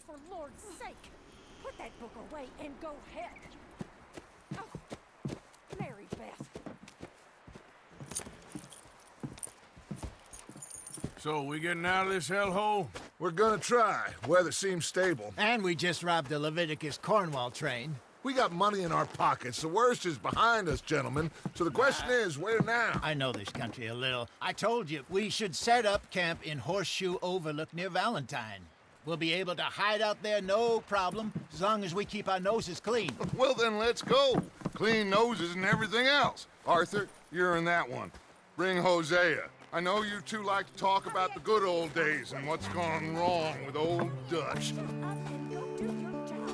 for Lord's sake! Put that book away and go help! Oh, Mary Beth. So, we getting out of this hellhole? We're gonna try. Weather seems stable. And we just robbed the Leviticus Cornwall train. We got money in our pockets. The worst is behind us, gentlemen. So the question is, where now? I know this country a little. I told you, we should set up camp in Horseshoe Overlook near Valentine. We'll be able to hide out there, no problem, as long as we keep our noses clean. Well, then let's go. Clean noses and everything else. Arthur, you're in that one. Bring Hosea. I know you two like to talk about the good old days and what's gone wrong with old Dutch. Up and go do your job.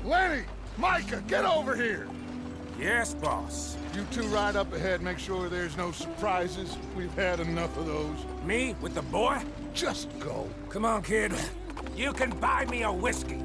Lenny! Micah, get over here! Yes, boss. You two ride up ahead, make sure there's no surprises. We've had enough of those. Me with the boy? Just go. Come on, kid. You can buy me a whiskey.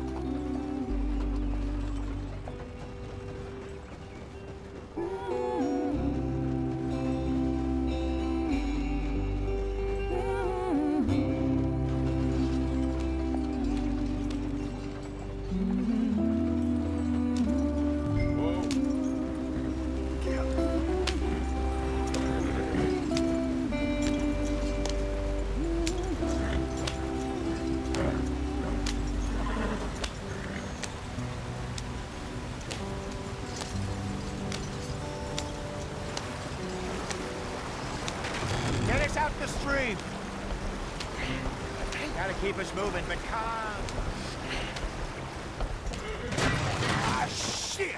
Get us out the stream. Gotta keep us moving, but calm. Ah, shit!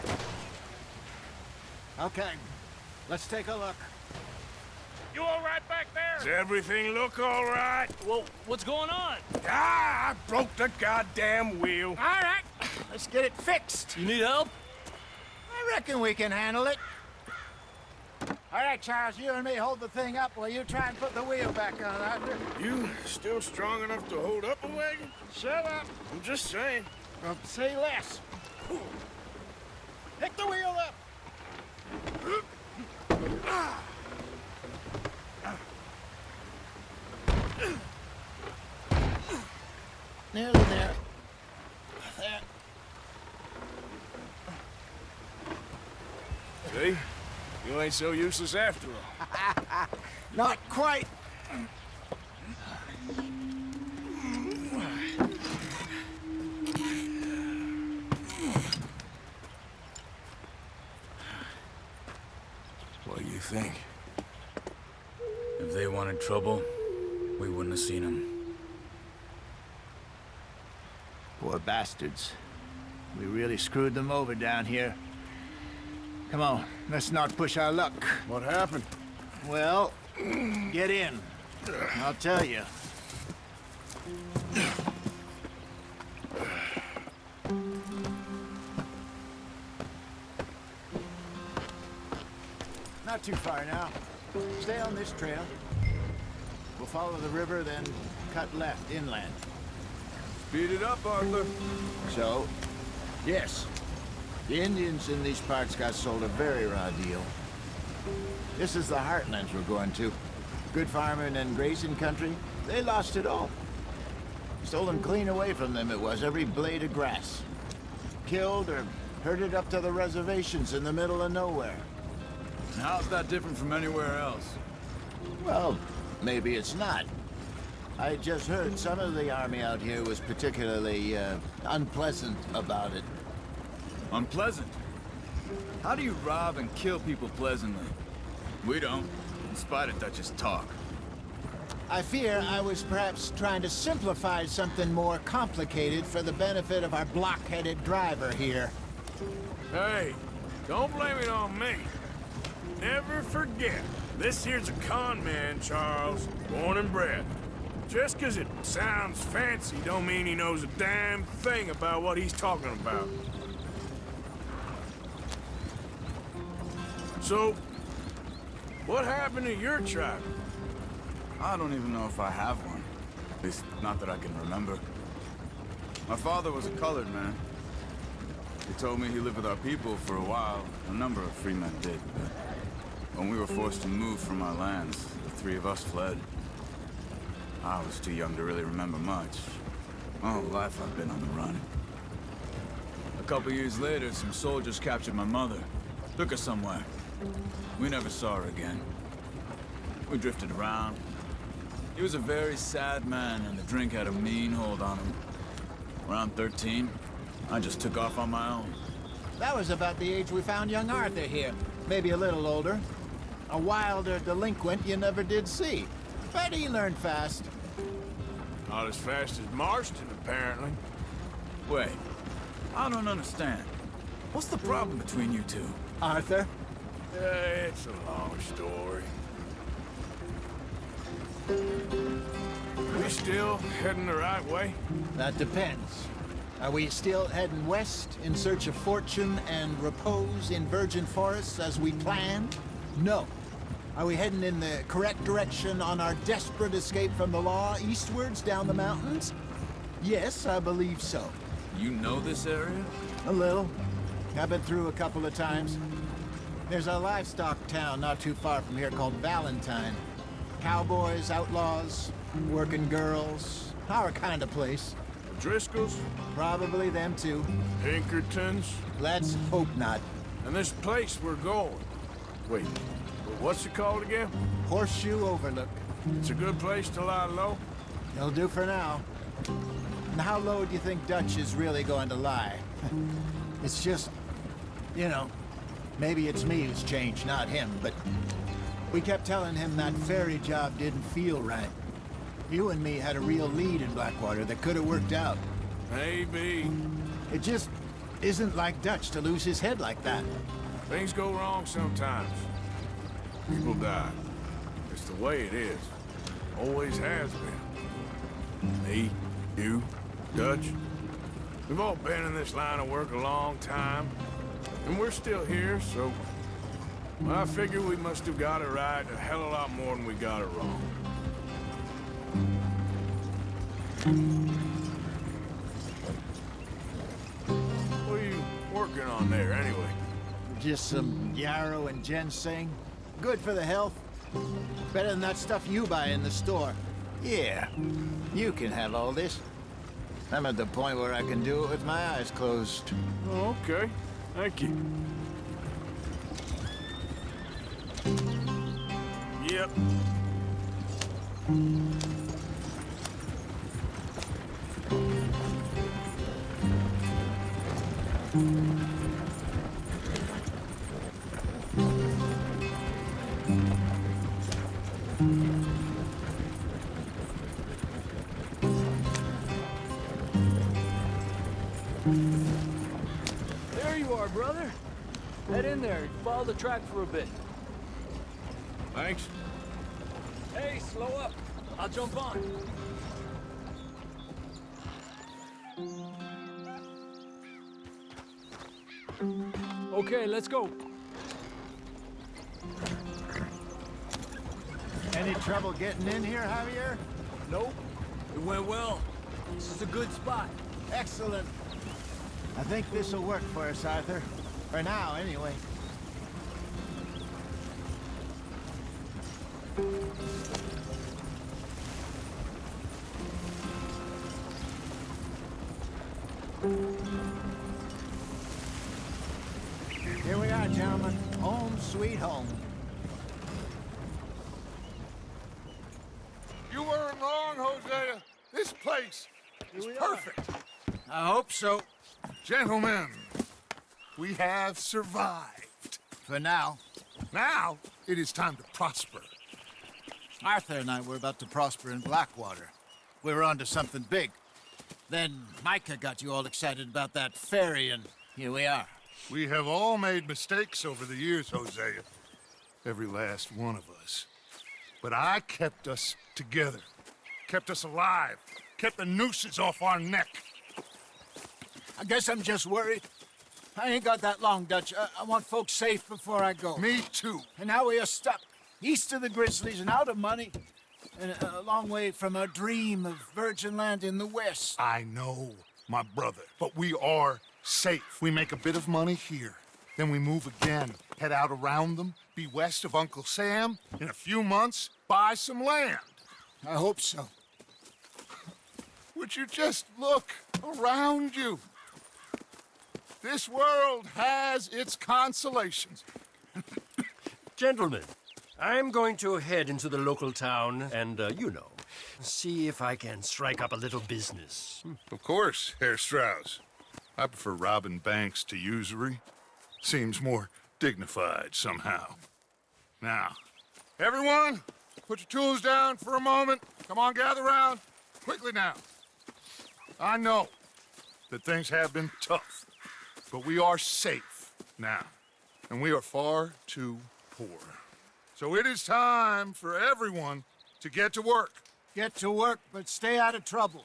Okay, let's take a look. You all right back there? Does everything look all right? Well, what's going on? Ah, I broke the goddamn wheel. All right, let's get it fixed. You need help? I reckon we can handle it. All right, Charles, you and me hold the thing up while you try and put the wheel back on, Arthur. You still strong enough to hold up a wagon? Shut up. I'm just saying. Well, say less. Pick the wheel up. Nearly there. There. See? You ain't so useless after all. Not quite. What do you think? If they wanted trouble, we wouldn't have seen them. Poor bastards. We really screwed them over down here. Come on, let's not push our luck. What happened? Well, get in. I'll tell you. Not too far now. Stay on this trail. We'll follow the river, then cut left inland. Speed it up, Arthur. So, yes, the Indians in these parts got sold a very raw deal. This is the heartlands we're going to. Good farming and grazing country, they lost it all. Stolen clean away from them it was, every blade of grass. Killed or herded up to the reservations in the middle of nowhere. How's that different from anywhere else? Well, maybe it's not. I just heard some of the army out here was particularly, unpleasant about it. Unpleasant? How do you rob and kill people pleasantly? We don't, in spite of Dutch's talk. I fear I was perhaps trying to simplify something more complicated for the benefit of our block-headed driver here. Hey, don't blame it on me. Never forget, this here's a con man, Charles, born and bred. Just 'cause it sounds fancy don't mean he knows a damn thing about what he's talking about. So, what happened to your tribe? I don't even know if I have one. At least, not that I can remember. My father was a colored man. He told me he lived with our people for a while. A number of free men did, but when we were forced to move from our lands, the three of us fled. I was too young to really remember much. My whole life I've been on the run. A couple years later, some soldiers captured my mother. Took her somewhere. We never saw her again. We drifted around. He was a very sad man, and the drink had a mean hold on him. Around 13, I just took off on my own. That was about the age we found young Arthur here. Maybe a little older. A wilder delinquent you never did see. But he learned fast. Not as fast as Marston, apparently. Wait, I don't understand. What's the problem between you two? Arthur? It's a long story. We still heading the right way? That depends. Are we still heading west in search of fortune and repose in virgin forests as we planned? No. Are we heading in the correct direction on our desperate escape from the law eastwards down the mountains? Yes, I believe so. You know this area? A little. I've been through a couple of times. There's a livestock town not too far from here called Valentine. Cowboys, outlaws, working girls, our kind of place. Driscolls? Probably them too. Pinkertons? Let's hope not. And this place we're going. Wait, what's it called again? Horseshoe Overlook. It's a good place to lie low? It'll do for now. And how low do you think Dutch is really going to lie? It's just, you know, maybe it's me who's changed, not him, but we kept telling him that ferry job didn't feel right. You and me had a real lead in Blackwater that could have worked out. Maybe. It just isn't like Dutch to lose his head like that. Things go wrong sometimes. People die. It's the way it is. Always has been. Me, you, Dutch. We've all been in this line of work a long time. And we're still here, so I figure we must have got it right a hell of a lot more than we got it wrong. What are you working on there, anyway? Just some yarrow and ginseng. Good for the health. Better than that stuff you buy in the store. Yeah, you can have all this. I'm at the point where I can do it with my eyes closed. Oh, okay. Thank you. Yep. There you are, brother. Head in there and follow the track for a bit. Thanks. Hey, slow up. I'll jump on. Okay, let's go. Any trouble getting in here, Javier? Nope. It went well. This is a good spot. Excellent. I think this'll work for us, Arthur. For now, anyway. Here we are, gentlemen. Home sweet home. You weren't wrong, Jose. place is perfect. I hope so. Gentlemen, we have survived. For now. Now, it is time to prosper. Arthur and I were about to prosper in Blackwater. We were onto something big. Then Micah got you all excited about that ferry, and here we are. We have all made mistakes over the years, Hosea. Every last one of us. But I kept us together. Kept us alive. Kept the nooses off our neck. I guess I'm just worried. I ain't got that long, Dutch. I want folks safe before I go. Me too. And now we are stuck, east of the Grizzlies and out of money, and a long way from our dream of virgin land in the west. I know, my brother, but we are safe. We make a bit of money here. Then we move again, head out around them, be west of Uncle Sam. In a few months, buy some land. I hope so. Would you just look around you? This world has its consolations. Gentlemen, I'm going to head into the local town and, see if I can strike up a little business. Of course, Herr Strauss. I prefer robbing banks to usury. Seems more dignified somehow. Now, everyone, put your tools down for a moment. Come on, gather round. Quickly now. I know that things have been tough, but we are safe now, and we are far too poor. So it is time for everyone to get to work. Get to work, but stay out of trouble.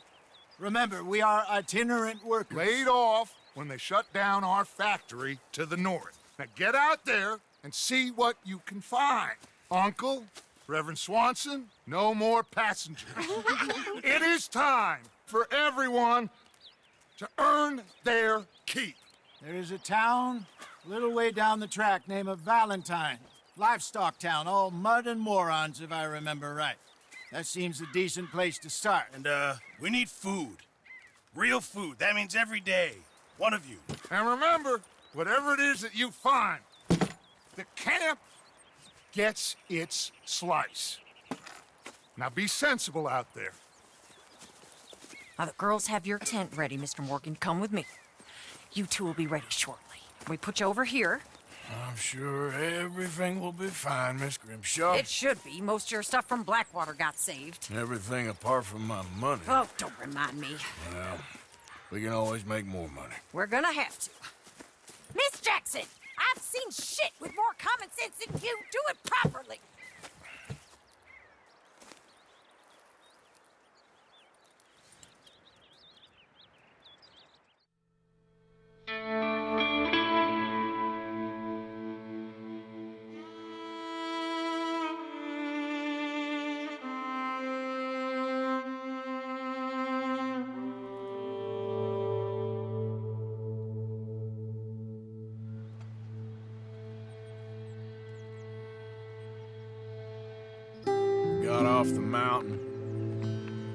Remember, we are itinerant workers. Laid off when they shut down our factory to the north. Now get out there and see what you can find. Uncle, Reverend Swanson, no more passengers. It is time for everyone to earn their keep. There is a town a little way down the track named Valentine. Livestock town, all mud and morons, if I remember right. That seems a decent place to start. And, we need food. Real food. That means every day. One of you. And remember, whatever it is that you find, the camp gets its slice. Now be sensible out there. Now, the girls have your tent ready, Mr. Morgan. Come with me. You two will be ready shortly. We put you over here. I'm sure everything will be fine, Miss Grimshaw. It should be. Most of your stuff from Blackwater got saved. Everything apart from my money. Oh, don't remind me. Well, we can always make more money. We're gonna have to. Miss Jackson, I've seen shit with more common sense than you. Do it properly. Got off the mountain,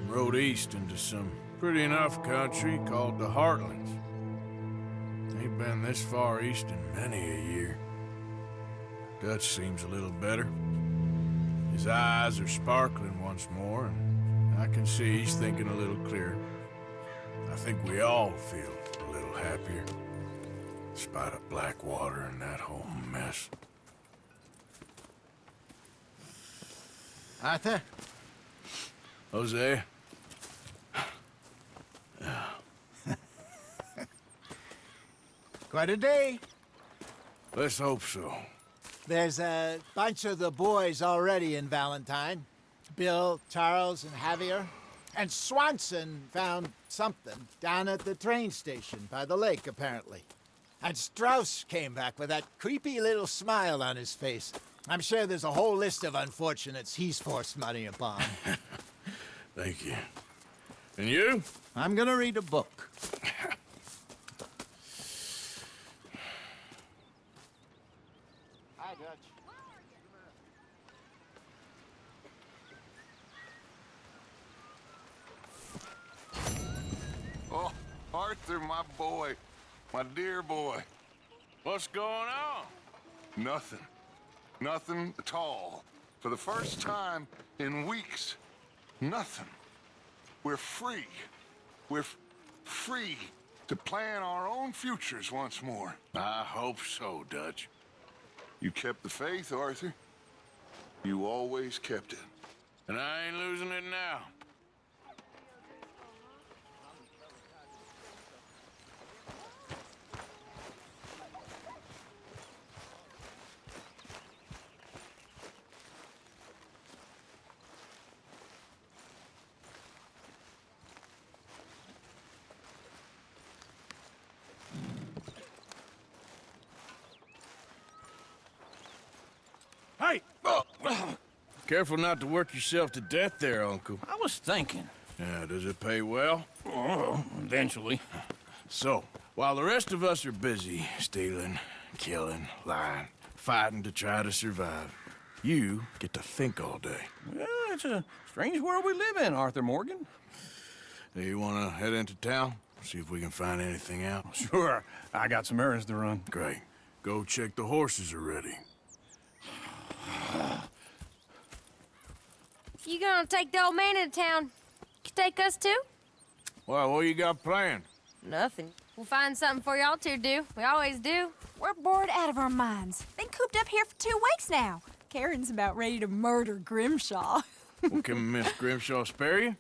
rode east into some pretty enough country called the Heartlands. Ain't been this far east in many a year. Dutch seems a little better. His eyes are sparkling once more, and I can see he's thinking a little clearer. I think we all feel a little happier, in spite of Blackwater and that whole mess. Arthur? Jose? Quite a day. Let's hope so. There's a bunch of the boys already in Valentine. Bill, Charles, and Javier. And Swanson found something down at the train station by the lake, apparently. And Strauss came back with that creepy little smile on his face. I'm sure there's a whole list of unfortunates he's forced money upon. Thank you. And you? I'm gonna read a book. Hi, Dutch. Oh, Arthur, my boy. My dear boy. What's going on? Nothing. Nothing at all. For the first time in weeks, nothing. we're free. We're free to plan our own futures once more. I hope so, Dutch. You kept the faith, Arthur. You always kept it. And I ain't losing it now. Hey! Careful not to work yourself to death there, Uncle. I was thinking. Yeah, does it pay well? Oh, eventually. So, while the rest of us are busy stealing, killing, lying, fighting to try to survive, you get to think all day. Well, it's a strange world we live in, Arthur Morgan. Do you want to head into town? See if we can find anything out? Sure, I got some errands to run. Great. Go check the horses are ready. You gonna take the old man into town? You take us too? Well, what you got planned? Nothing. We'll find something for y'all to do. We always do. We're bored out of our minds. Been cooped up here for 2 weeks now. Karen's about ready to murder Grimshaw. Well, can Miss Grimshaw spare you?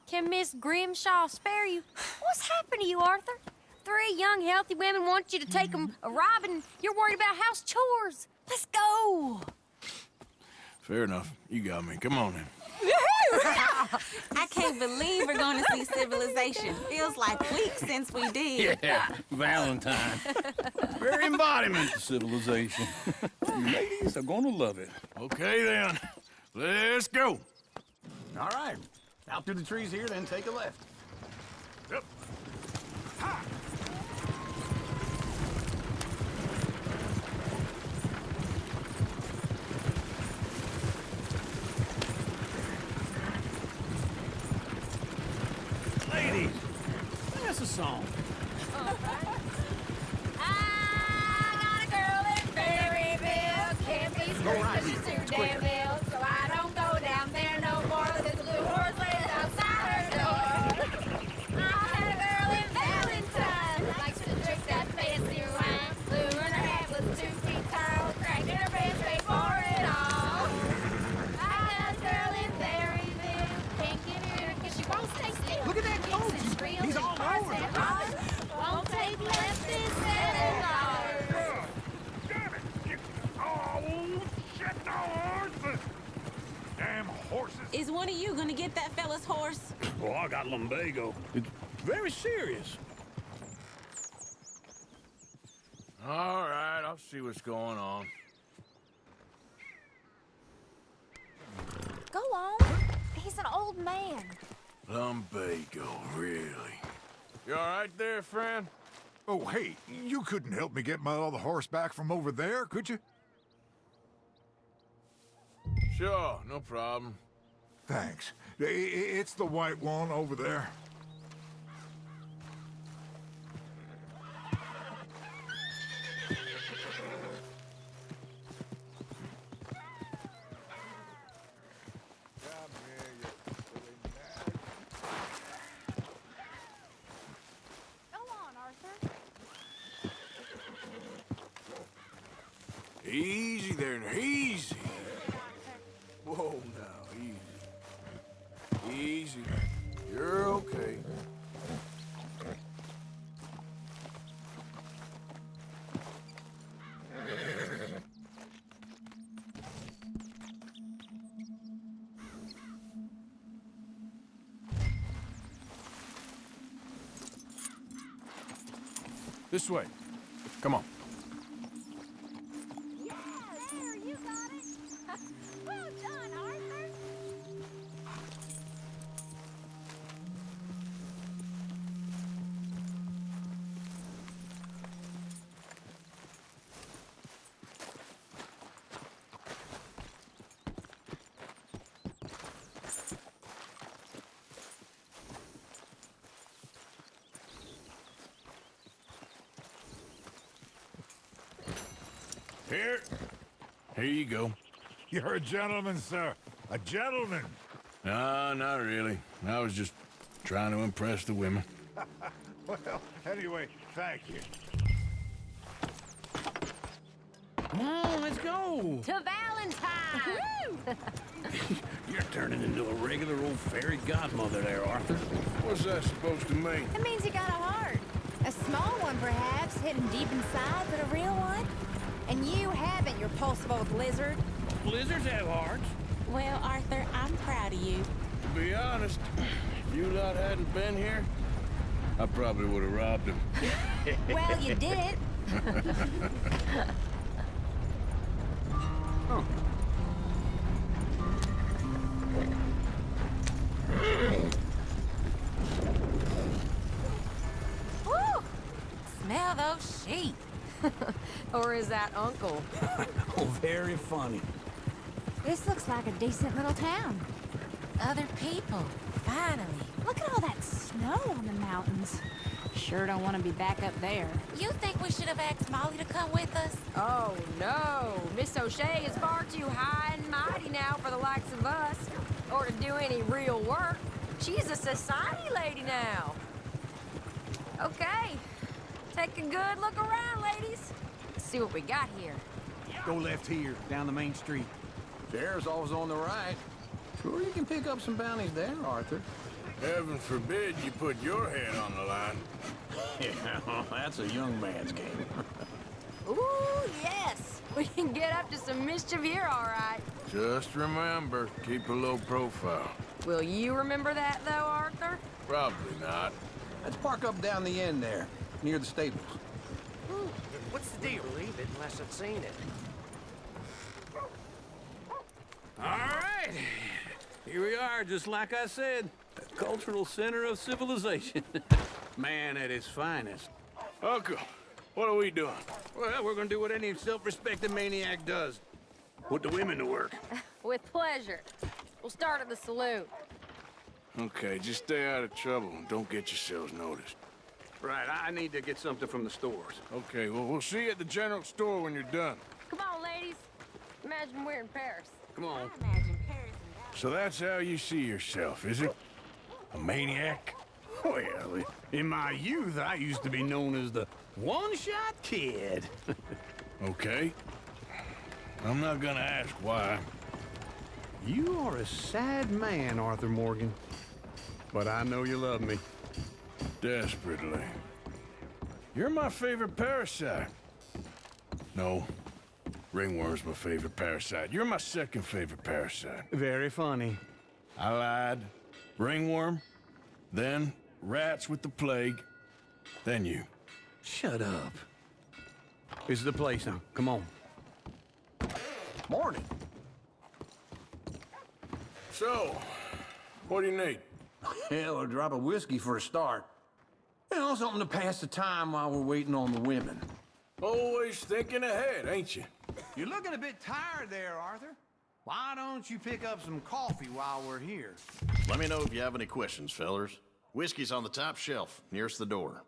Can Miss Grimshaw spare you? What's happened to you, Arthur? 3 young, healthy women want you to take them a robbing. You're worried about house chores. Let's go. Fair enough. You got me. Come on then. I can't believe we're going to see civilization. Feels like weeks since we did. Yeah, Valentine. Very embodiment of civilization. Ladies are gonna love it. Okay then. Let's go. All right. Out through the trees here, then take a left. Yep. Ha! Ladies, sing us a song. I got a girl in Berryville. Can't be straight 'cause she's too damn ill. So I don't go down there no more. There's a blue horse laid outside her door. I had a girl in Valentine. Likes to drink that fancy wine. Blue in her hat was 2 feet tall. Cracking her pants paid for it all. I got a girl in Berryville. Can't get her 'cause she won't stay still. Look at that coach. He's all over it. Won't take less than $7. Damn it! Oh, shit, no horses! Damn horses! Is one of you going to get that fella's horse? Oh, I got lumbago. It's very serious. All right, I'll see what's going on. Go on. He's an old man. Lumbago, really? You all right there, friend? Oh, hey, you couldn't help me get my other horse back from over there, could you? Sure, no problem. Thanks. It's the white one over there. Go on, Arthur. Easy there, easy. Whoa, now, easy. Easy. You're okay. This way. Come on. Yeah, there, you got it. Well done, Arthur. Here you go. You're a gentleman, sir. A gentleman. No, not really. I was just trying to impress the women. Well, anyway, thank you. Come on, let's go. To Valentine! You're turning into a regular old fairy godmother there, Arthur. What's that supposed to mean? It means you got a heart. A small one, perhaps, hidden deep inside, but a real one. And you haven't, you repulsive old lizard. Blizzards have hearts. Well, Arthur, I'm proud of you. To be honest, if you lot hadn't been here, I probably would have robbed him. Well, you did it. Woo! Smell those sheep. Or is that Uncle? Oh, very funny. This looks like a decent little town. Other people, finally. Look at all that snow on the mountains. Sure don't want to be back up there. You think we should have asked Molly to come with us? Oh, no. Miss O'Shea is far too high and mighty now for the likes of us, or to do any real work. She's a society lady now. Okay. Take a good look around, ladies. Let's see what we got here. Go left here, down the main street. There's always on the right. Sure, you can pick up some bounties there, Arthur. Heaven forbid you put your head on the line. Yeah, that's a young man's game. Ooh, yes. We can get up to some mischief here, all right. Just remember, keep a low profile. Will you remember that, though, Arthur? Probably not. Let's park up down the end there, near the stables. What's the deal? Believe it unless I've seen it. All right. Here we are, just like I said. The cultural center of civilization. Man at his finest. Uncle, what are we doing? Well, we're gonna do what any self-respecting maniac does. Put the women to work. With pleasure. We'll start at the saloon. Okay, just stay out of trouble and don't get yourselves noticed. Right, I need to get something from the stores. Okay, well, we'll see you at the general store when you're done. Come on, ladies. Imagine we're in Paris. Come on. I imagine Paris and So that's how you see yourself, is it? A maniac? Well, in my youth, I used to be known as the one-shot kid. Okay. I'm not gonna ask why. You are a sad man, Arthur Morgan. But I know you love me. Desperately. You're my favorite parasite. No. Ringworm's my favorite parasite. You're my second favorite parasite. Very funny. I lied. Ringworm. Then rats with the plague. Then you. Shut up. This is the place now. Come on. Morning. So, what do you need? Hell, a drop of whiskey for a start. You know, something to pass the time while we're waiting on the women. Always thinking ahead, ain't you? You're looking a bit tired there, Arthur. Why don't you pick up some coffee while we're here? Let me know if you have any questions, fellers. Whiskey's on the top shelf, nearest the door.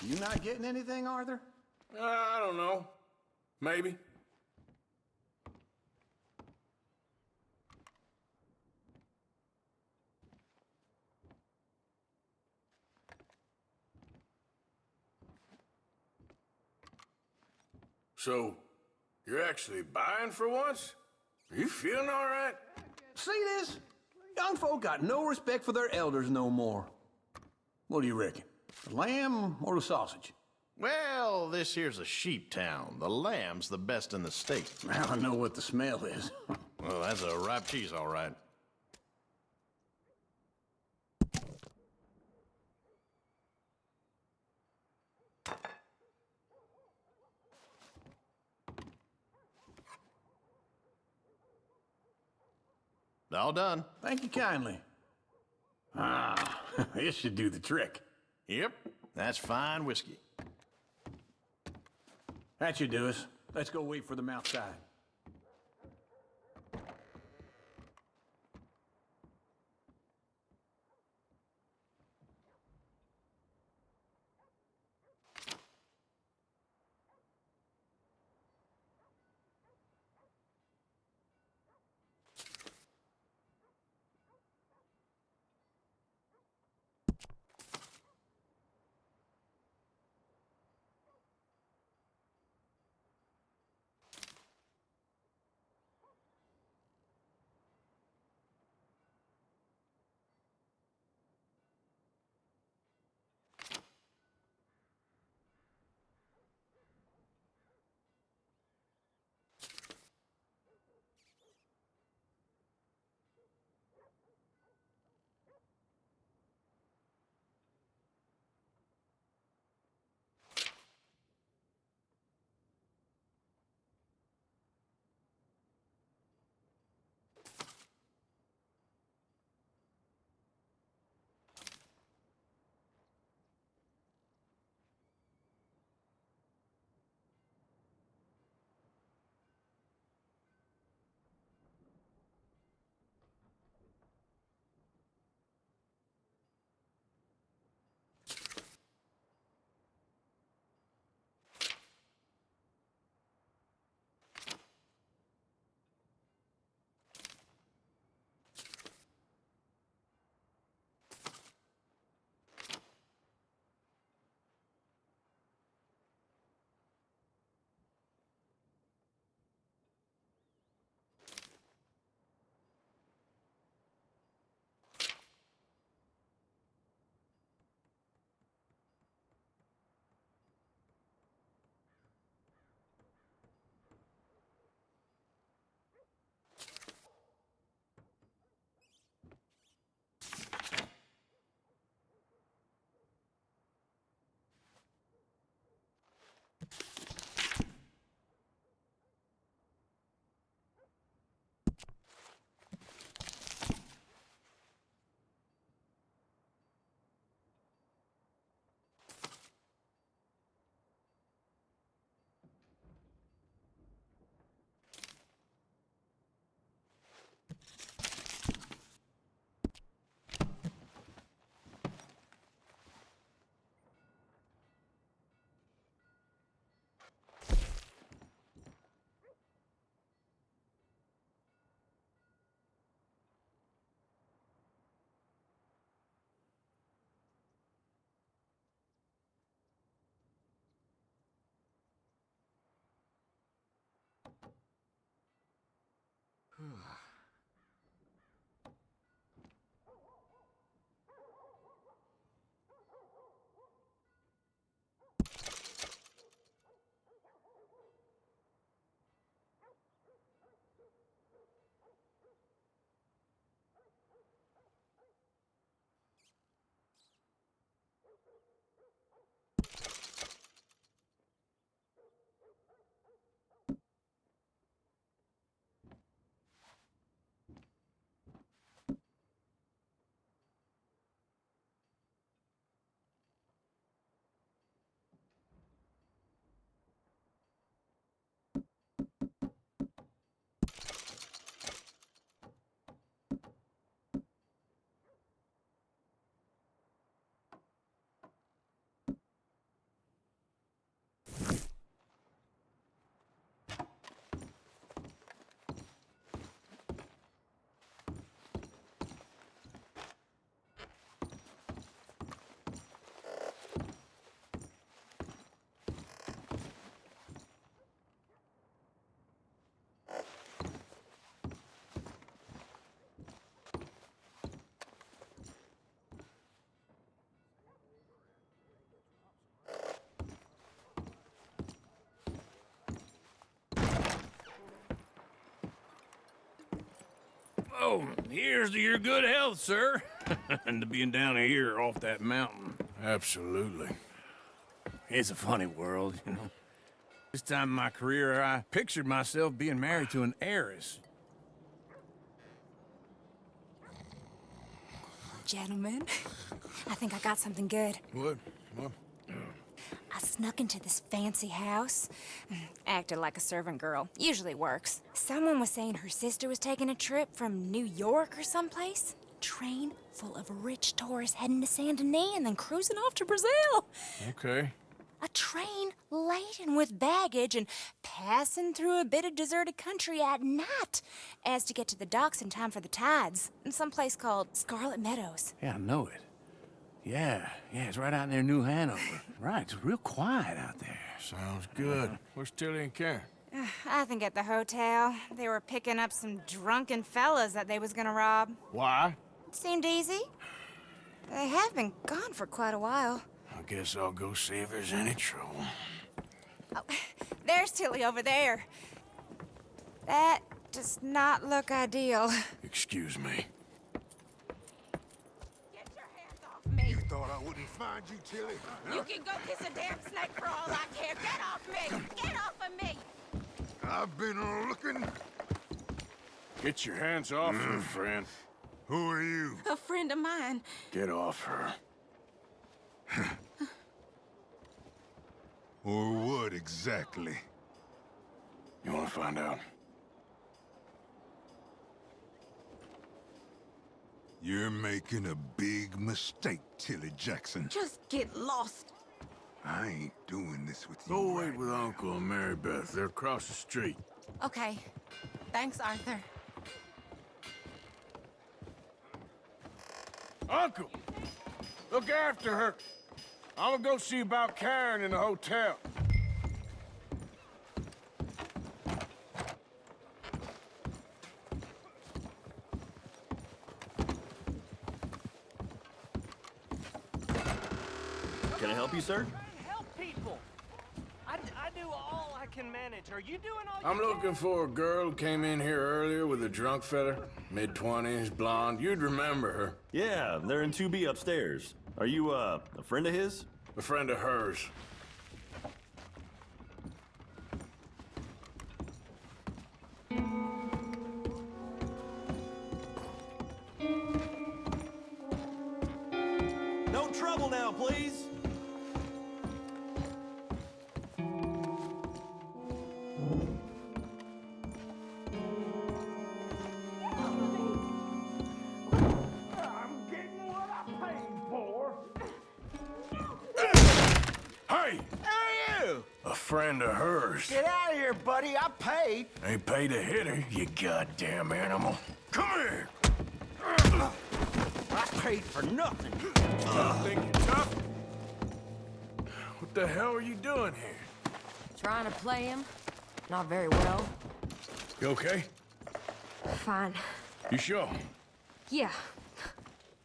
You not getting anything, Arthur? I don't know. Maybe. So, you're actually buying for once? Are you feeling all right? See this? Young folk got no respect for their elders no more. What do you reckon? The lamb or the sausage? Well, this here's a sheep town. The lamb's the best in the state. Now I know what the smell is. Well, that's a ripe cheese, all right. All done. Thank you kindly. Ah, this should do the trick. Yep, that's fine whiskey. That should do us. Let's go wait for them outside. So, here's to your good health, sir. And to being down here off that mountain. Absolutely. It's a funny world, you know. This time in my career, I pictured myself being married to an heiress. Gentlemen, I think I got something good. What? I snuck into this fancy house. Acted like a servant girl. Usually works. Someone was saying her sister was taking a trip from New York or someplace. Train full of rich tourists heading to Saint Denis and then cruising off to Brazil. Okay. A train laden with baggage and passing through a bit of deserted country at night as to get to the docks in time for the tides in some place called Scarlet Meadows. Yeah, I know it. Yeah, it's right out near New Hanover. Right, it's real quiet out there. Sounds good. Where's Tilly and Karen? I think at the hotel. They were picking up some drunken fellas that they was gonna rob. Why? Seemed easy. They have been gone for quite a while. I guess I'll go see if there's any trouble. Oh, there's Tilly over there. That does not look ideal. Excuse me. Get your hands off me. You thought I wouldn't find you, Tilly? You can go kiss a damn snake for all I care. Get off me! Get off of me! I've been looking. Get your hands off her, friend. Who are you? A friend of mine. Get off her. Or what exactly? You want to find out? You're making a big mistake, Tilly Jackson. Just get lost. I ain't doing this with you. Go wait with Uncle and Mary Beth. They're across the street. Okay. Thanks, Arthur. Uncle! Look after her. I'm gonna go see about Karen in the hotel. Can I help you, sir? Help people. I do all I can manage. Are you doing all I'm looking for a girl who came in here earlier with a drunk fella. Mid-20s, blonde. You'd remember her. Yeah, they're in 2B upstairs. Are you, a friend of his? A friend of hers. No trouble now, please. A friend of hers. Get out of here, buddy. I paid. Ain't paid to hit her, you goddamn animal. Come here! I paid for nothing. Think you're tough? What the hell are you doing here? Trying to play him. Not very well. You okay? Fine. You sure? Yeah.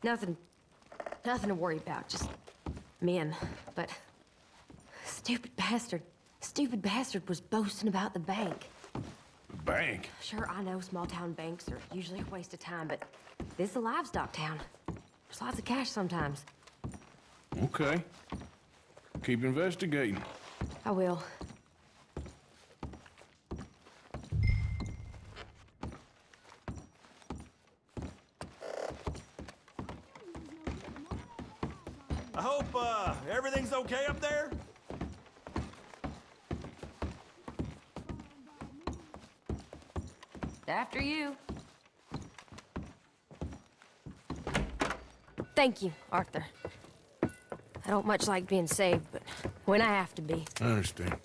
Nothing to worry about. Just men. But stupid bastard was boasting about the bank. The bank? Sure, I know small town banks are usually a waste of time, but this is a livestock town. There's lots of cash sometimes. Okay. Keep investigating. I will. I hope, everything's okay up there? After you. Thank you, Arthur. I don't much like being saved, but when I have to be. I understand.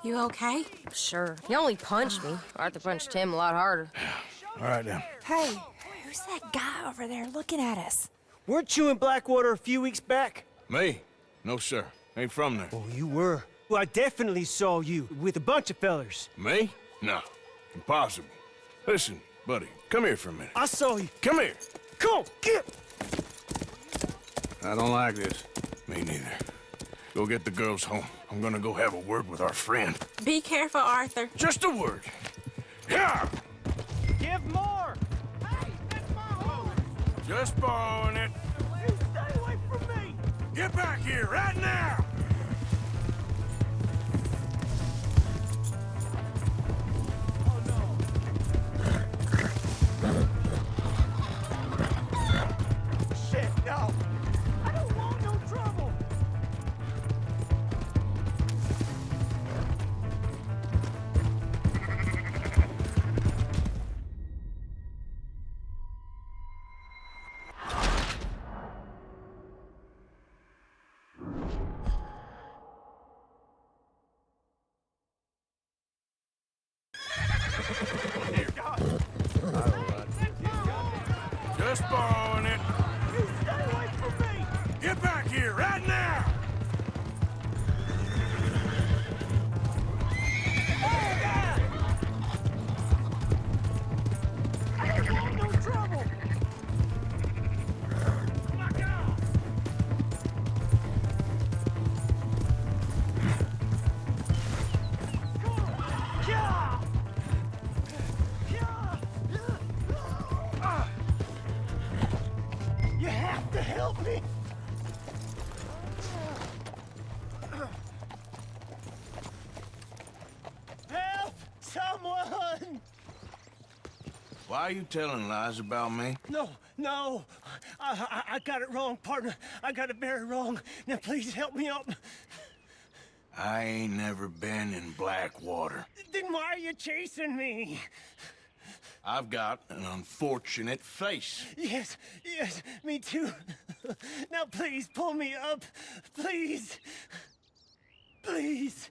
You okay? Sure. He only punched me. Arthur punched him a lot harder. All right, then. Hey, who's that guy over there looking at us? Weren't you in Blackwater a few weeks back? Me? No, sir. Ain't from there. Oh, you were. Well, I definitely saw you with a bunch of fellers. Me? No. Impossible. Listen, buddy, come here for a minute. I saw you. Come here. Come on, get! I don't like this. Me neither. Go get the girls home. I'm gonna go have a word with our friend. Be careful, Arthur. Just a word. Yeah! Give more! Just borrowing it. You stay away from me! Get back here, right now! Shit, no! I don't want no trouble! Just borrowing it. You stay away from me! Get back here, right now! Oh, God! I don't want no trouble! Fuck off! Come on! Yeah! You have to help me! Help! Someone! Why are you telling lies about me? No. I got it wrong, partner. I got it very wrong. Now please help me up. I ain't never been in Blackwater. Then why are you chasing me? I've got an unfortunate face. Yes, me too. Now please pull me up. Please. Please.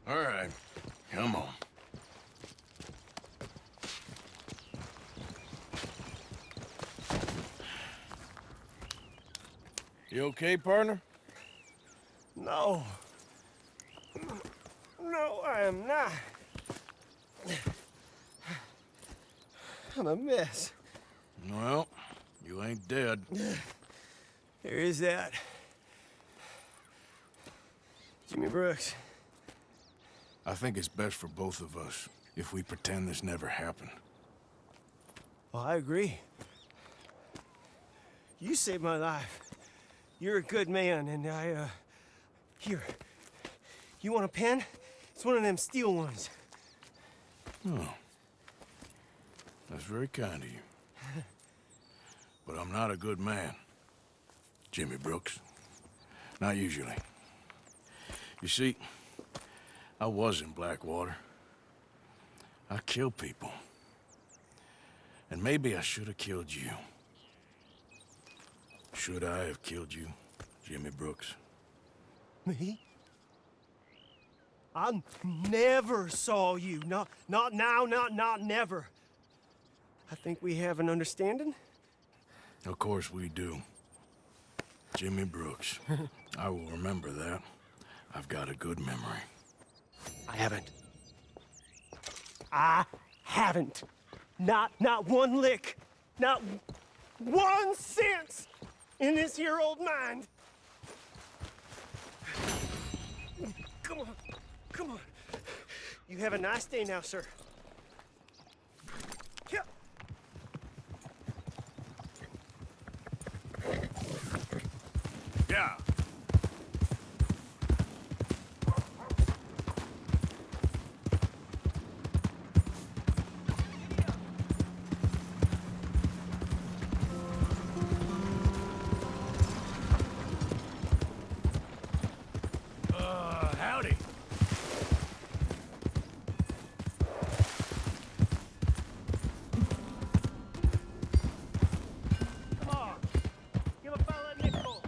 All right, come on. You okay, partner? No. No, I am not. I'm a mess. Well, you ain't dead. There is that. Jimmy Brooks. I think it's best for both of us if we pretend this never happened. Well, I agree. You saved my life. You're a good man, and here. You want a pen? It's one of them steel ones. Oh. That's very kind of you. But I'm not a good man, Jimmy Brooks. Not usually. You see, I was in Blackwater. I killed people. And maybe I should have killed you. Should I have killed you, Jimmy Brooks? Me? I never saw you. Not now, not never. I think we have an understanding. Of course we do. Jimmy Brooks. I will remember that. I've got a good memory. I haven't. Not one lick. Not 1 cent in this here old mind. Come on. You have a nice day now, sir. Yeah. Yeah. Howdy. Come on. Give a fella a nickel.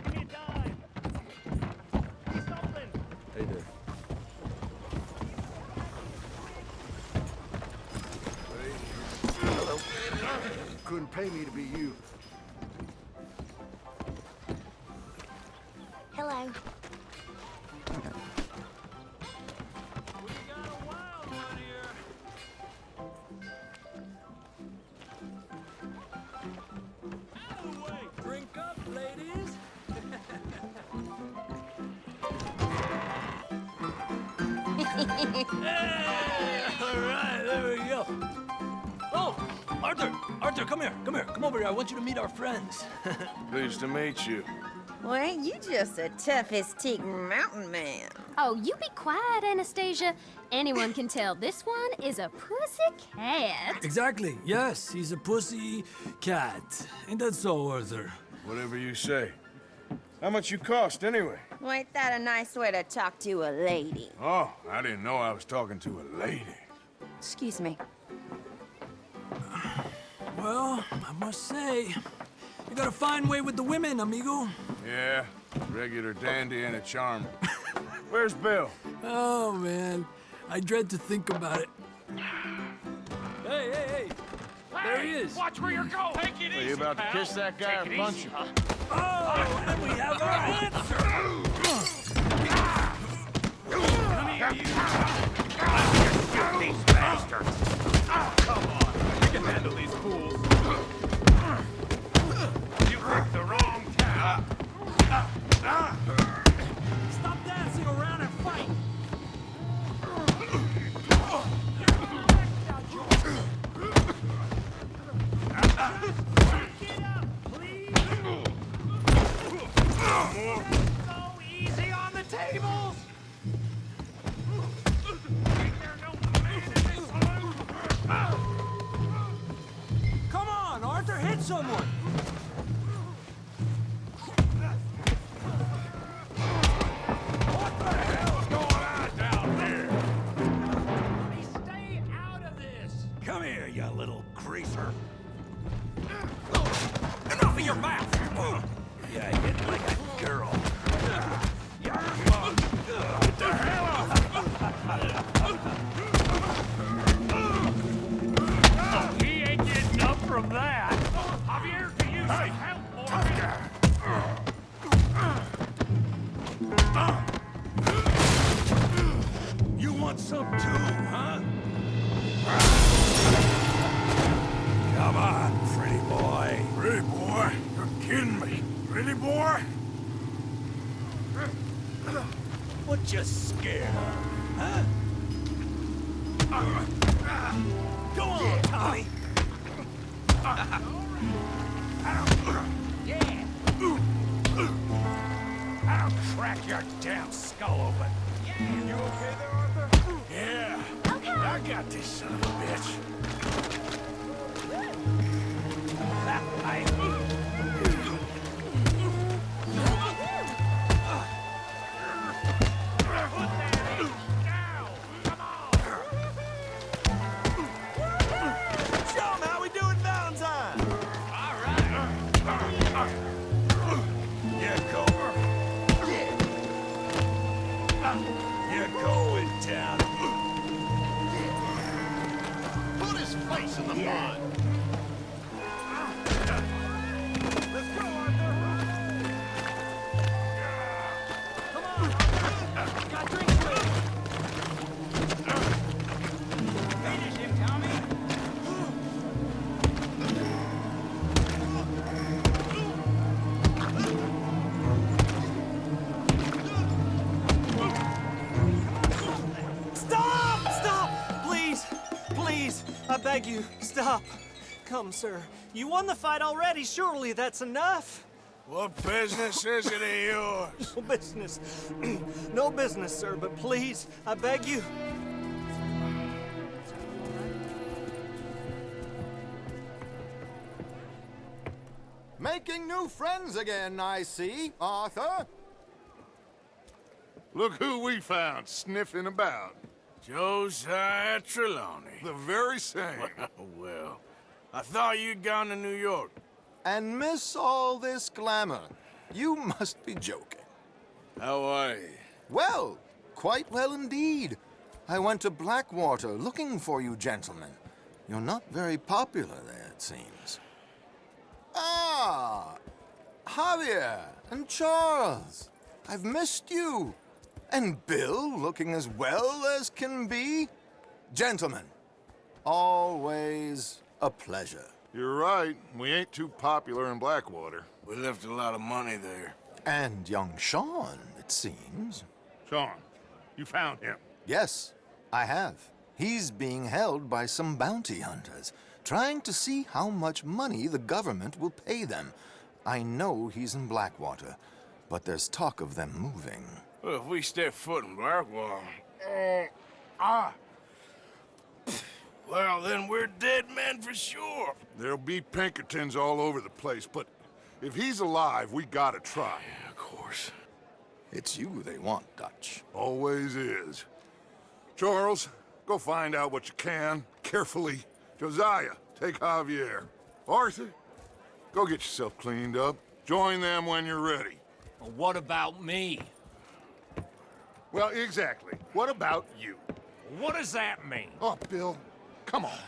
Give me a dime. Give me something. Hey there. Hello. Couldn't pay me to be you. Hello. Drink up, ladies. Hey, all right. There we go. Oh, Arthur! Arthur, come here. Come here. Come over here. I want you to meet our friends. Pleased to meet you. Well, ain't you just a toughest-teak mountain man? Oh, you be quiet, Anastasia. Anyone can tell this one is a pussy cat. Exactly. Yes, he's a pussy cat. Ain't that so, Arthur? Whatever you say. How much you cost, anyway? Well, ain't that a nice way to talk to a lady? Oh, I didn't know I was talking to a lady. Excuse me. Well, I must say, you got a fine way with the women, amigo. Yeah, regular dandy and a charm. Where's Bill? Oh, man. I dread to think about it. Hey, hey, hey! There he is. Watch where you're going. Take it easy, Are you about to pal. kiss that guy or punch him? Oh, and we have our answer! Come here, you. Shoot these bastards. Oh, come on. You can handle these fools. You picked the wrong town. Stop dancing around and fight! Go easy on the tables. Ain't there no man in this saloon? Come on, Arthur, hit someone! What the hell's going on down there? Let me stay out of this. Come here, you little greaser. Enough of your mouth! Yeah, I hit like a girl. You're fucked. Get the hell off. Oh, he ain't getting up from that. Javier, can you some help, boy? Tough guy. You want some too, huh? Come on, pretty boy. Pretty boy? You're kidding me. Pretty boy? What you scared of, huh? Go on, Tommy. Yeah. I'll crack your damn skull open. Yeah. You okay there, Arthur? Yeah. Okay. I got this son of a bitch. Show 'em how we do it, Valentine. All right. You go. You go in town. Put his face in the mud. Let's go, Arthur. Come on, Arthur. Got drinks ready. Finish him, Tommy. Stop! Stop! Please! Please! I beg you, stop. Come, sir. You won the fight already. Surely that's enough. What business is it of yours? No business. No business, sir, but please, I beg you. Making new friends again, I see, Arthur. Look who we found sniffing about. Josiah Trelawney. The very same. Well, I thought you'd gone to New York. And miss all this glamour. You must be joking. How are you? Well, quite well indeed. I went to Blackwater looking for you gentlemen. You're not very popular there, it seems. Ah, Javier and Charles. I've missed you. And Bill looking as well as can be. Gentlemen, always a pleasure. You're right. We ain't too popular in Blackwater. We left a lot of money there. And young Sean, it seems. Sean, you found him. Yes, I have. He's being held by some bounty hunters, trying to see how much money the government will pay them. I know he's in Blackwater, but there's talk of them moving. Well, if we step foot in Blackwater... Well, then we're dead men for sure. There'll be Pinkertons all over the place, but if he's alive, we gotta try. Yeah, of course. It's you they want, Dutch. Always is. Charles, go find out what you can, carefully. Josiah, take Javier. Arthur, go get yourself cleaned up. Join them when you're ready. Well, what about me? Well, exactly. What about you? What does that mean? Oh, Bill, come on.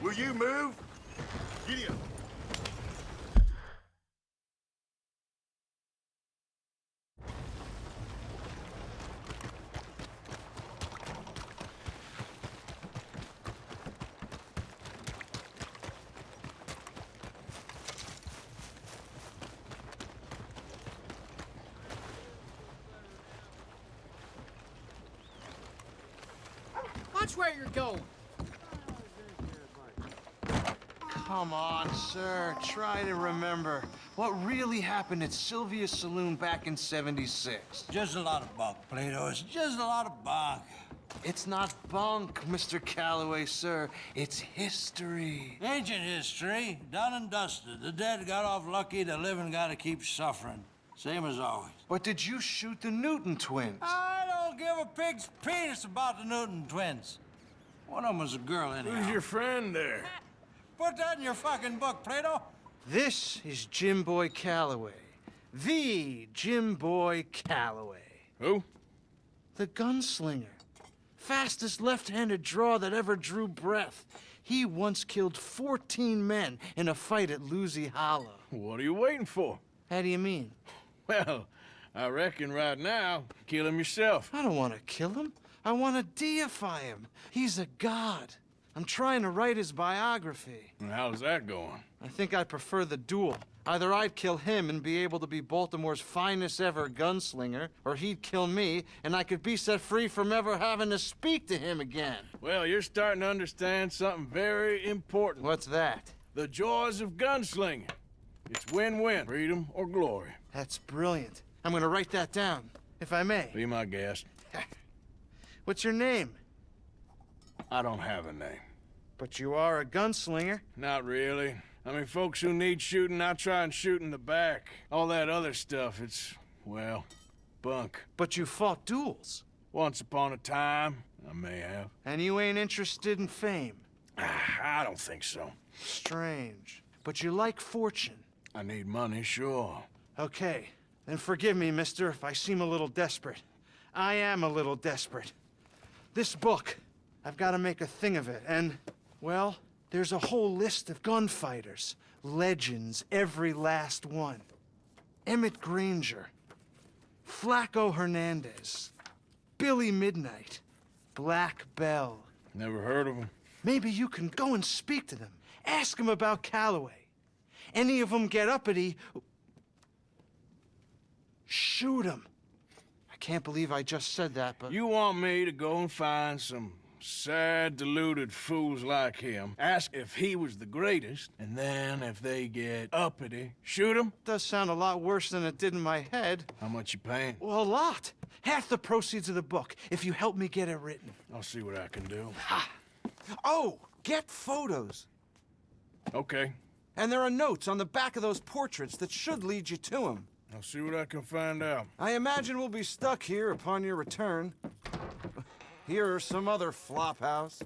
Will you move? Giddy up. Watch where you're going. Come on, sir. Try to remember what really happened at Sylvia's Saloon back in '76. Just a lot of bunk, Plato. It's just a lot of bunk. It's not bunk, Mr. Calloway, sir. It's history. Ancient history, done and dusted. The dead got off lucky, the living gotta keep suffering. Same as always. But did you shoot the Newton twins? I don't give a pig's penis about the Newton twins. One of them was a girl, anyhow. Who's your friend there? Put that in your fucking book, Plato. This is Jim Boy Calloway. The Jim Boy Calloway. Who? The gunslinger. Fastest left-handed draw that ever drew breath. He once killed 14 men in a fight at Lucy Hollow. What are you waiting for? How do you mean? Well, I reckon right now, kill him yourself. I don't want to kill him. I want to deify him. He's a god. I'm trying to write his biography. And how's that going? I think I prefer the duel. Either I'd kill him and be able to be Baltimore's finest ever gunslinger, or he'd kill me and I could be set free from ever having to speak to him again. Well, you're starting to understand something very important. What's that? The joys of gunslinging. It's win-win, freedom or glory. That's brilliant. I'm gonna write that down, if I may. Be my guest. What's your name? I don't have a name. But you are a gunslinger. Not really. I mean, folks who need shooting, I try and shoot in the back. All that other stuff, it's, well, bunk. But you fought duels. Once upon a time, I may have. And you ain't interested in fame? I don't think so. Strange. But you like fortune. I need money, sure. Okay. Then forgive me, mister, if I seem a little desperate. I am a little desperate. This book, I've got to make a thing of it, and, well, there's a whole list of gunfighters. Legends, every last one. Emmett Granger, Flaco Hernandez, Billy Midnight, Black Bell. Never heard of them. Maybe you can go and speak to them. Ask them about Calloway. Any of them get uppity, shoot them. I can't believe I just said that, but... You want me to go and find some sad, deluded fools like him, ask if he was the greatest, and then if they get uppity, shoot him? Does sound a lot worse than it did in my head. How much you paying? Well, a lot. Half the proceeds of the book, if you help me get it written. I'll see what I can do. Ha! Oh, get photos. Okay. And there are notes on the back of those portraits that should lead you to him. I'll see what I can find out. I imagine we'll be stuck here upon your return. Here or some other flophouse.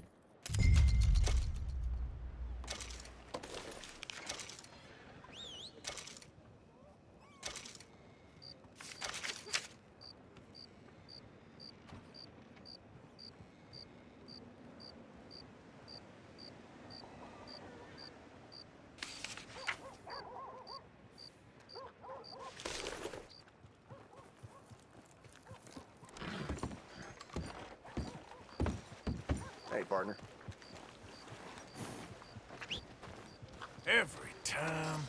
partner. Every time.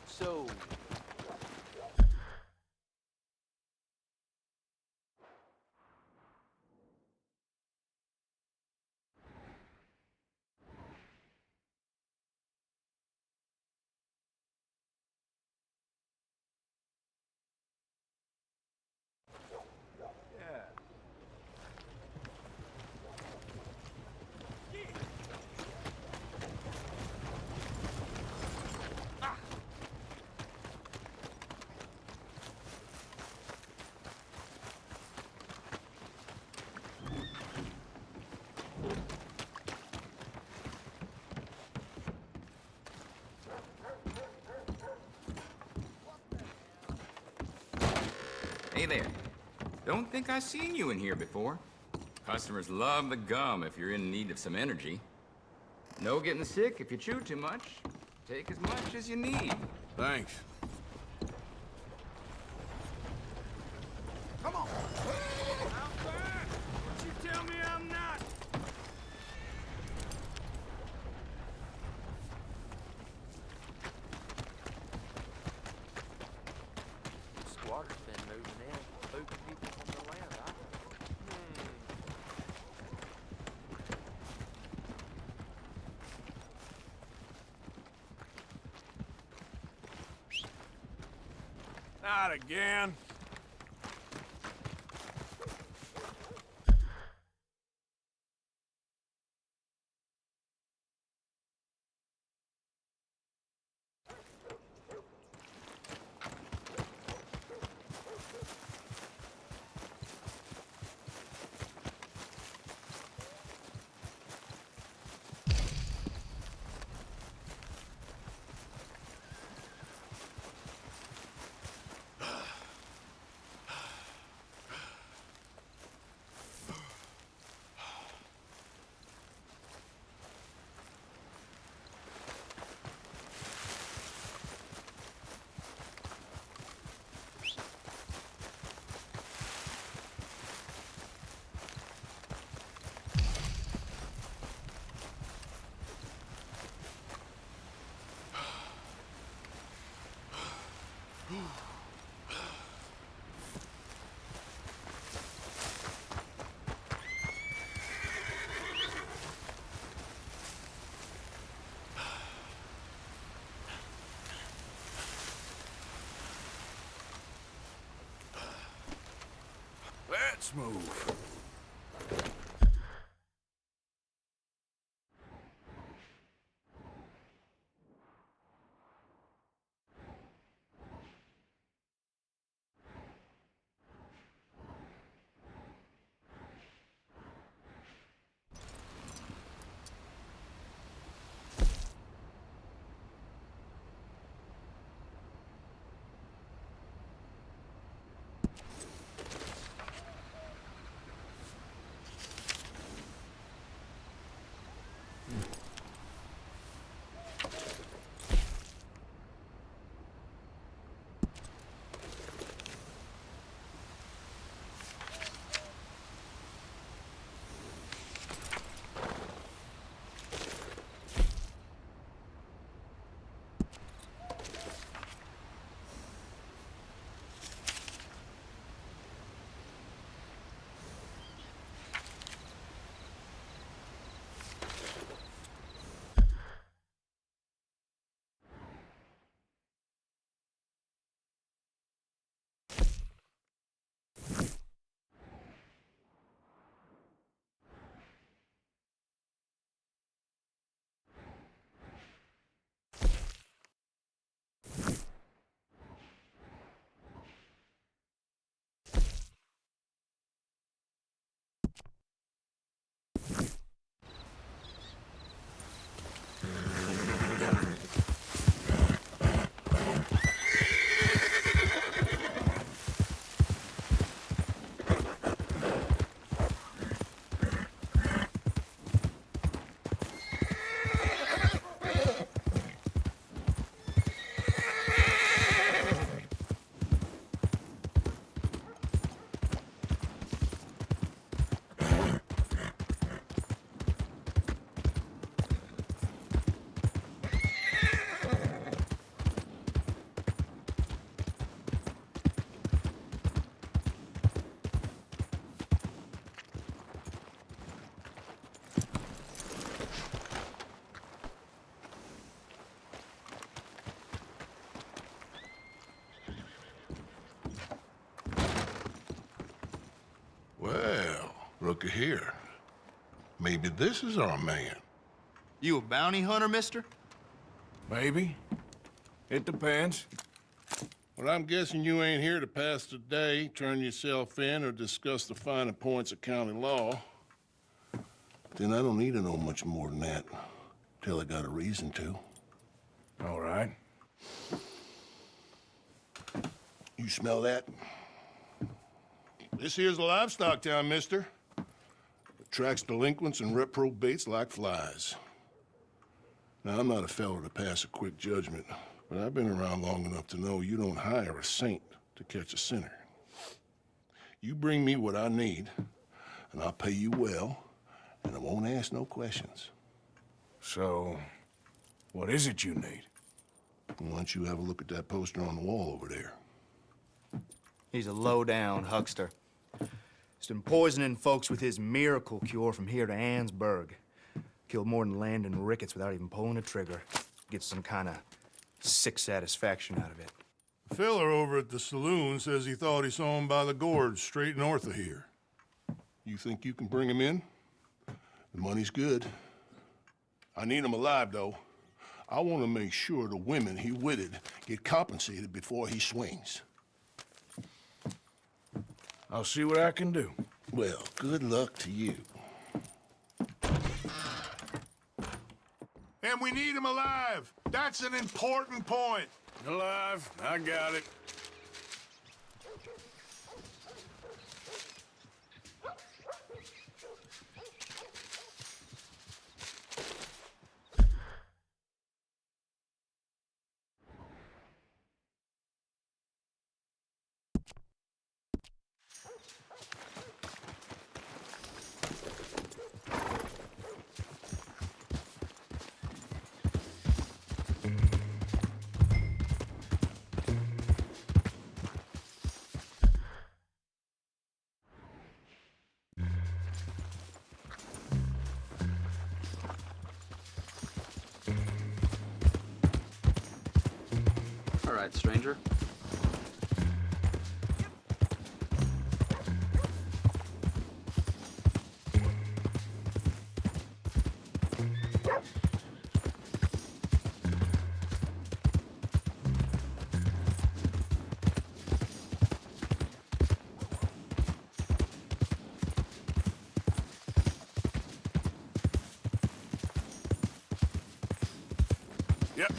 So, Hey there. Don't think I've seen you in here before. Customers love the gum if you're in need of some energy. No getting sick if you chew too much. Take as much as you need. Thanks. Come on! Don't you tell me I'm not! squatters been moving in, moving people from the land. Not again. Let's move. looky here. Maybe this is our man. You a bounty hunter, mister? Maybe. It depends. Well, I'm guessing you ain't here to pass the day, turn yourself in, or discuss the finer points of county law. Then I don't need to know much more than that, till I got a reason to. All right. You smell that? This here's a livestock town, mister. Attracts delinquents and reprobates like flies. Now, I'm not a fellow to pass a quick judgment, but I've been around long enough to know you don't hire a saint to catch a sinner. You bring me what I need, and I'll pay you well, and I won't ask no questions. So, what is it you need? Why don't you have a look at that poster on the wall over there? He's a low-down huckster. He's been poisoning folks with his miracle cure from here to Annesburg. Killed more than Landon Ricketts without even pulling a trigger. Gets some kind of sick satisfaction out of it. The fella over at the saloon says he thought he saw him by the gorge straight north of here. You think you can bring him in? The money's good. I need him alive, though. I want to make sure the women he witted get compensated before he swings. I'll see what I can do. Well, good luck to you. And we need him alive. That's an important point. Alive, I got it. All right, stranger. Yep.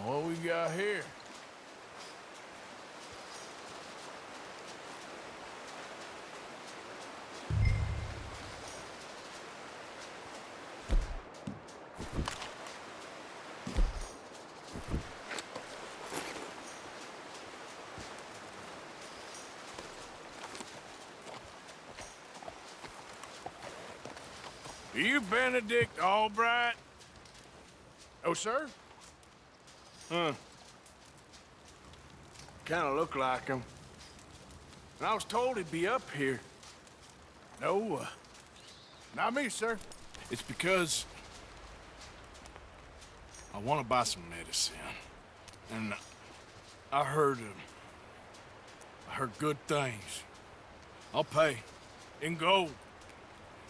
What we got here? Are you Benedict Albright? Oh, sir? Huh. Kinda look like him. And I was told he'd be up here. No, not me, sir. It's because I want to buy some medicine. And I heard good things. I'll pay in gold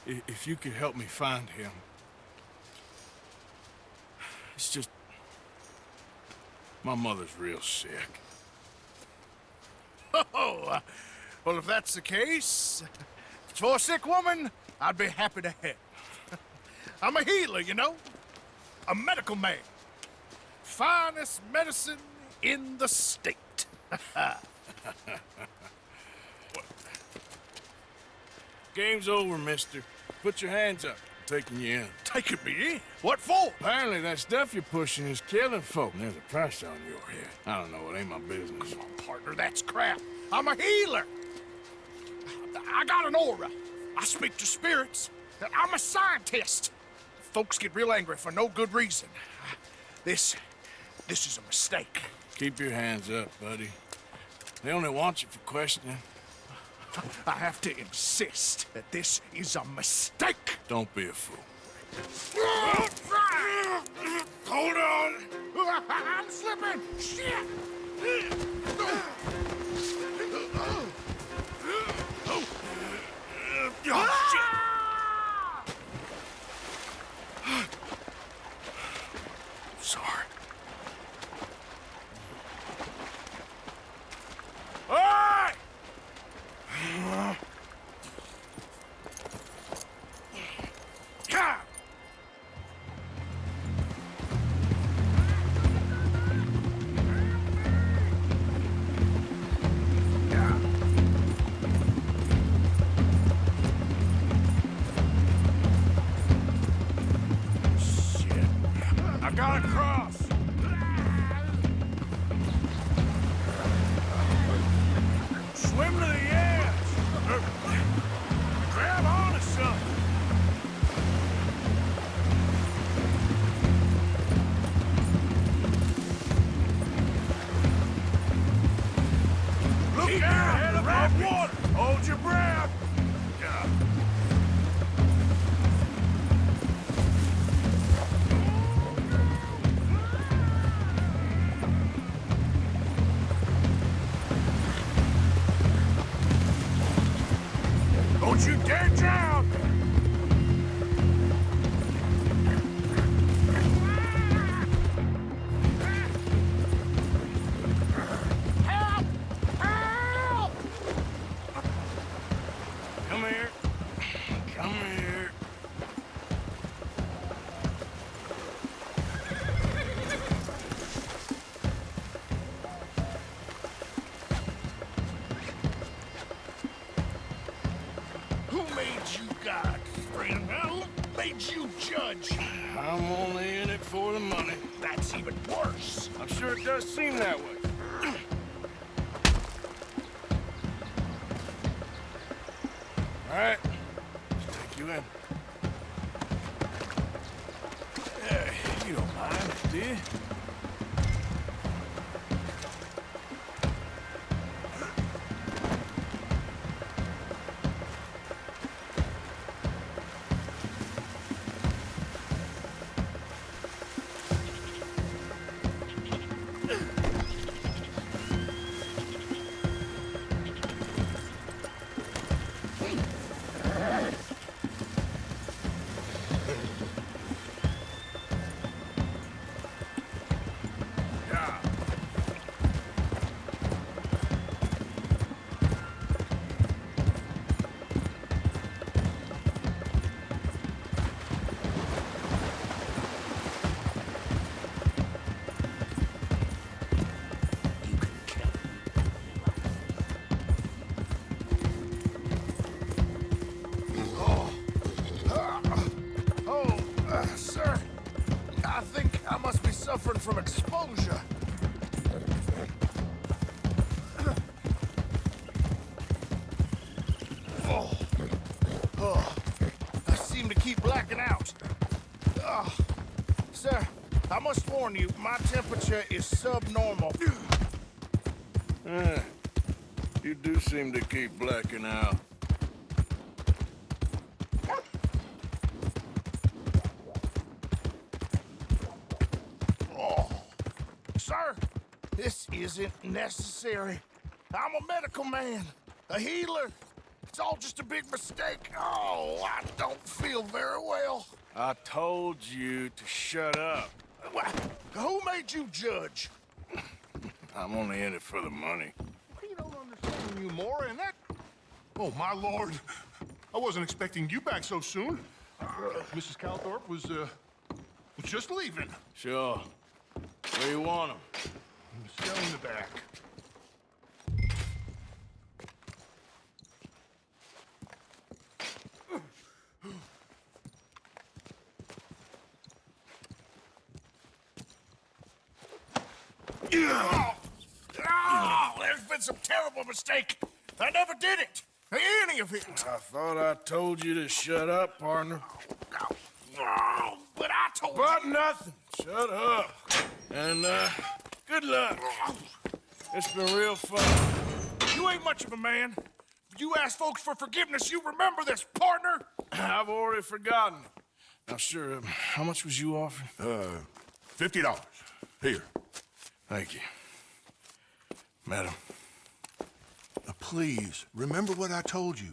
if you could help me find him. It's just my mother's real sick. Oh, well, if that's the case, For a sick woman, I'd be happy to help. I'm a healer, you know? A medical man. Finest medicine in the state. Game's over, mister. Put your hands up. I'm taking you in. Taking me in? What for? Apparently that stuff you're pushing is killing folk. And there's a price on your head. I don't know, it ain't my business. Oh, partner, that's crap. I'm a healer. I got an aura. I speak to spirits. I'm a scientist. Folks get real angry for no good reason. This is a mistake. Keep your hands up, buddy. They only want you for questioning. I have to insist that this is a mistake. Don't be a fool. Hold on. I'm slipping. Shit. Oh, shit. Sorry. Hey! Come! I gotta cross. Swim to the edge. Grab onto something. Look out! Head above water. Hold your breath. Yeah. Don't you dare drown! Help! Help! Come here. Come here. Who made you God, friend? Who made you judge? I'm only in it for the money. That's even worse. I'm sure it does seem that way. All right, let's take you in. Hey, you don't mind, do you? Sir, I think I must be suffering from exposure. I seem to keep blacking out. Sir, I must warn you, my temperature is subnormal. You do seem to keep blacking out. Sir, this isn't necessary. I'm a medical man, a healer. It's all just a big mistake. Oh, I don't feel very well. I told you to shut up. Who made you judge? I'm only in it for the money. You don't understand you more, and that... Oh, my lord. I wasn't expecting you back so soon. Mrs. Calthorpe was just leaving. Sure. Where you want him? Still in the back. There's been some terrible mistake. I never did it. Any of it. I thought I told you to shut up, partner. But I told you. But nothing. Shut up. And, good luck. It's been real fun. You ain't much of a man. You ask folks for forgiveness, you remember this, partner? I've already forgotten. Now, sure, how much was you offering? $50. Here. Thank you. Madam. Please, remember what I told you.